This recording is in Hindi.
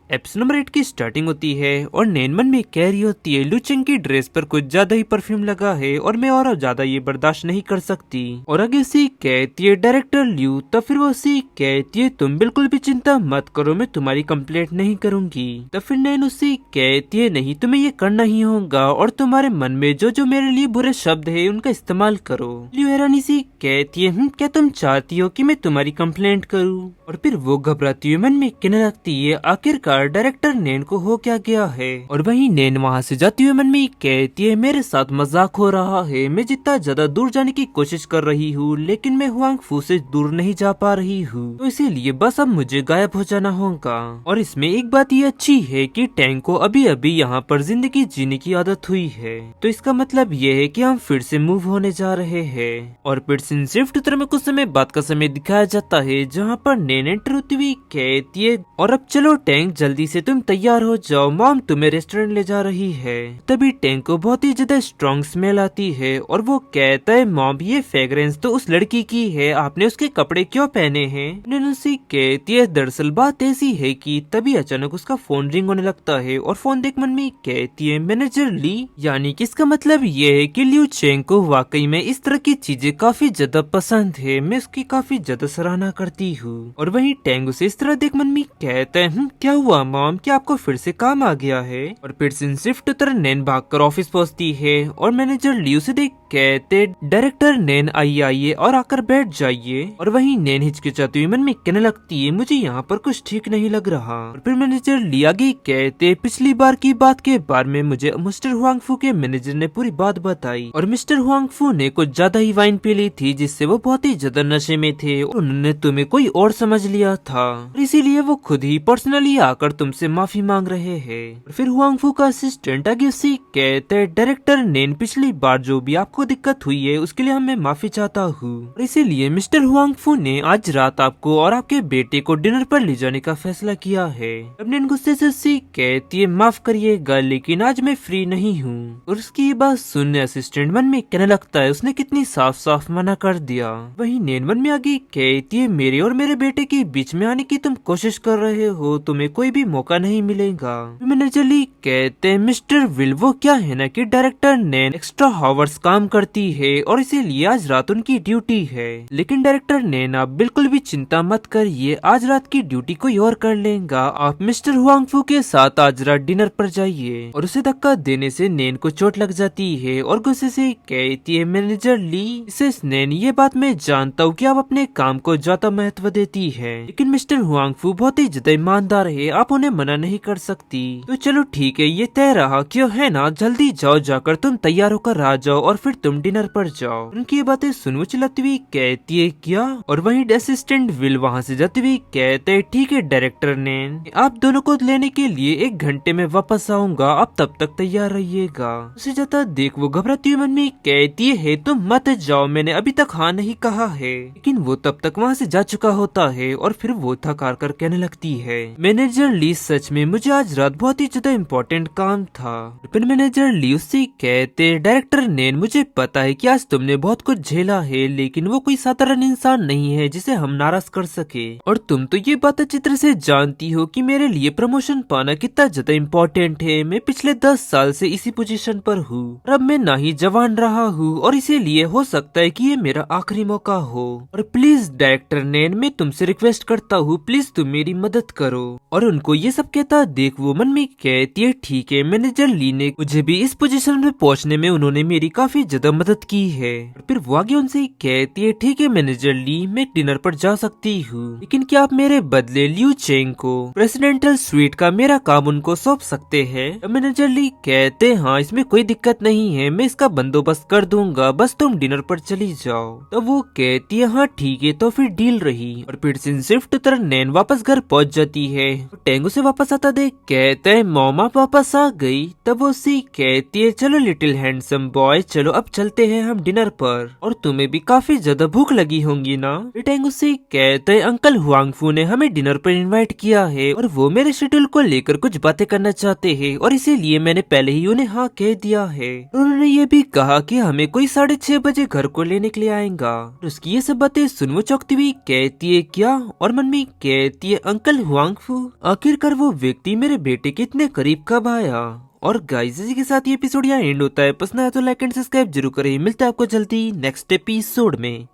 एपिसोड नंबर 8 की स्टार्टिंग होती है और नैन मन में कह रही होती है लुचेंग की ड्रेस पर कुछ ज्यादा ही परफ्यूम लगा है और मैं और ज्यादा ये बर्दाश्त नहीं कर सकती। और आगे उसी कहती है डायरेक्टर ल्यू, तब फिर वो उसी कहती है तुम बिल्कुल भी चिंता मत करो, मैं तुम्हारी कंप्लेंट नहीं करूंगी। तब फिर नैन उसी कहती है नहीं, तुम्हें ये करना ही होगा और तुम्हारे मन में जो जो मेरे लिए बुरे शब्द है उनका इस्तेमाल करो। ल्यू हैरानी सी कहती है क्या तुम चाहती हो कि मैं तुम्हारी कंप्लेंट करूँ? और फिर वो घबराती हुई मन में कहने लगती है आखिरकार डायरेक्टर नैन को हो क्या गया है। और वहीं नैन वहाँ से जाती हुई मन में कहती है मेरे साथ मजाक हो रहा है, मैं जितना ज्यादा दूर जाने की कोशिश कर रही हूँ लेकिन मैं हुआंग फू से दूर नहीं जा पा रही हूँ, तो इसीलिए बस अब मुझे गायब हो जाना होगा। और इसमें एक बात ये अच्छी है कि टैंग को अभी अभी यहाँ पर जिंदगी जीने की आदत हुई है, तो इसका मतलब ये है कि हम फिर से मूव होने जा रहे हैं। और फिर सिर्फ उत्तर में कुछ समय बाद का समय दिखाया जाता है जहाँ पर नैन एंटर होती हुई कहती है और अब चलो टैंक जल्दी से तुम तैयार हो जाओ, मॉम तुम्हें रेस्टोरेंट ले जा रही है। तभी टैंक को बहुत ही ज्यादा स्ट्रॉन्ग स्मेल आती है और वो कहता है मॉम ये फ्रेग्रेंस तो उस लड़की की है, आपने उसके कपड़े क्यों पहने हैं? नैन उसे कहती है दरअसल बात ऐसी है कि तभी अचानक उसका फोन रिंग होने लगता है और फोन देख मन में कहती है मैनेजर ली, यानी कि इसका मतलब ये है कि ल्यू चेंग को वाकई में इस तरह की चीजें काफी ज्यादा पसंद है, मैं उसकी काफी ज्यादा सराहना करती हूँ। और वहीं टैंग उसे इस तरह देख मन में कहता है क्या हुआ मॉम, क्या आपको फिर से काम आ गया है? और फिर शिफ्ट तरह नैन भागकर ऑफिस पहुंचती है और मैनेजर ल्यू से देख कहते डायरेक्टर नैन आइए और आकर बैठ जाइए। और वहीं नैन हिचकिचाती हुई मन में कहने लगती है मुझे यहाँ पर कुछ ठीक नहीं लग रहा। और फिर मैनेजर लिया आगे कहते पिछली बार की बात के बारे में मुझे मिस्टर हुआंग फू के मैनेजर ने पूरी बात बताई और मिस्टर हुआंग फू ने कुछ ज्यादा ही वाइन पी ली थी जिससे वो बहुत ही ज्यादा नशे में थे और उन्होंने तुम्हें कोई और समझ लिया था, इसीलिए वो खुद ही पर्सनली आकर तुमसे माफी मांग रहे हैं। फिर हुआंग फू का असिस्टेंट आगे उसे कहते डायरेक्टर नैन पिछली बार जो भी आपको दिक्कत हुई है उसके लिए मैं माफी चाहता हूँ और इसीलिए मिस्टर हुआंग फू ने आज रात आपको और आपके बेटे को डिनर पर ले जाने का फैसला किया है। अब नैन गुस्से से उसे कहती है माफ करिएगा लेकिन आज मैं फ्री नहीं हूँ। और उसकी ये बात सुनने असिस्टेंट मन में कहने लगता है उसने कितनी साफ साफ मना कर दिया। वही नैन मन में आगे कहती है मेरे और मेरे बेटे के बीच में आने की तुम कोशिश कर रहे हो, तुम्हें कोई भी मौका नहीं मिलेगा। मैनेजर ली कहते हैं मिस्टर विल वो क्या है ना कि डायरेक्टर नैन एक्स्ट्रा हावर्स काम करती है और इसीलिए आज रात उनकी ड्यूटी है, लेकिन डायरेक्टर नैन आप बिल्कुल भी चिंता मत करिए, आज रात की ड्यूटी कोई और कर लेगा, आप मिस्टर हुआंग फू के साथ आज रात डिनर पर जाइए। और उसे धक्का देने से नैन को चोट लग जाती है और गुस्से से कहती है मैनेजर ली मिसेस नैन ये बात मैं जानता हूँ कि आप अपने काम को ज्यादा महत्व देती है, लेकिन मिस्टर हुआंग फू बहुत ही ज्यादा ईमानदार है, आप उन्हें मना नहीं कर सकती। तो चलो ठीक है ये तय रहा क्यों है ना, जल्दी जाओ जाकर तुम तैयार होकर आ जाओ और फिर तुम डिनर पर जाओ। उनकी ये बातें सुन चिल्लाती हुई कहती है क्या? और वहीं असिस्टेंट विल वहाँ से जाते हुए कहते है ठीक है डायरेक्टर नैन आप दोनों को लेने के लिए 1 घंटे में वापस आऊंगा, आप तब तक तैयार रहिएगा। उसे जाता देख वो घबराती हुई मन में कहती है तुम मत जाओ, मैंने अभी तक हाँ नहीं कहा है, लेकिन वो तब तक वहाँ से जा चुका होता है और फिर वो थक हार कर कहने लगती है मैनेजर ली सच में मुझे आज रात बहुत ही ज्यादा इम्पोर्टेंट काम था। फिर मैनेजर ली उससे कहते डायरेक्टर नैन मुझे पता है कि आज तुमने बहुत कुछ झेला है लेकिन वो कोई साधारण इंसान नहीं है जिसे हम नाराज कर सके, और तुम तो ये बात अच्छी तरह से जानती हो कि मेरे लिए प्रमोशन पाना कितना ज्यादा इम्पोर्टेंट है, मैं पिछले 10 साल से इसी पोजीशन पर हूँ और अब मैं ना ही जवान रहा हूँ और इसीलिए हो सकता है कि ये मेरा आखिरी मौका हो। और प्लीज डायरेक्टर नैन मैं तुमसे रिक्वेस्ट करता हूँ प्लीज तुम मेरी मदद करो। और उनको ये सब कहता देख वो मन में कहती है ठीक है मैनेजर ली ने मुझे भी इस पोजीशन में पहुँचने में उन्होंने मेरी काफी ज्यादा मदद की है। और फिर वो आगे उनसे कहती है ठीक है मैनेजर ली मैं डिनर पर जा सकती हूँ, लेकिन क्या आप मेरे बदले ल्यू चेंग को प्रेसिडेंटल स्वीट का मेरा काम उनको सौंप सकते हैं? मैनेजर ली कहते हाँ इसमें कोई दिक्कत नहीं है, मैं इसका बंदोबस्त कर दूंगा, बस तुम डिनर पर चली जाओ। तो वो कहती है हाँ ठीक है तो फिर डील रही। और फिर शिफ्ट तरह नैन वापस घर पहुंच जाती है, टेंगो से वापस आता देख कहते है मॉम आप वापस आ गई। तब वो उसी कहती है चलो लिटिल हैंडसम बॉय चलो अब चलते हैं हम डिनर पर, और तुम्हें भी काफी ज्यादा भूख लगी होंगी ना। रिटेंग उससे कहते हैं अंकल हुआंगफू ने हमें डिनर पर इनवाइट किया है और वो मेरे शेड्यूल को लेकर कुछ बातें करना चाहते हैं और इसीलिए मैंने पहले ही उन्हें हाँ कह दिया है। उन्होंने ये भी कहा कि हमें कोई 6:30 बजे घर को लेने के लिए आएगा। उसकी ये सब बातें सुन वो चौंकती हुई कहती है क्या, और मन में कहती है अंकल हुआंगफू, आखिरकार वो व्यक्ति मेरे बेटे के इतने करीब कब आया। और गाइस इसी के साथ ये एपिसोड यहाँ एंड होता है। पसंद आया तो लाइक एंड सब्सक्राइब जरूर करें। मिलता है आपको जल्दी नेक्स्ट एपिसोड में।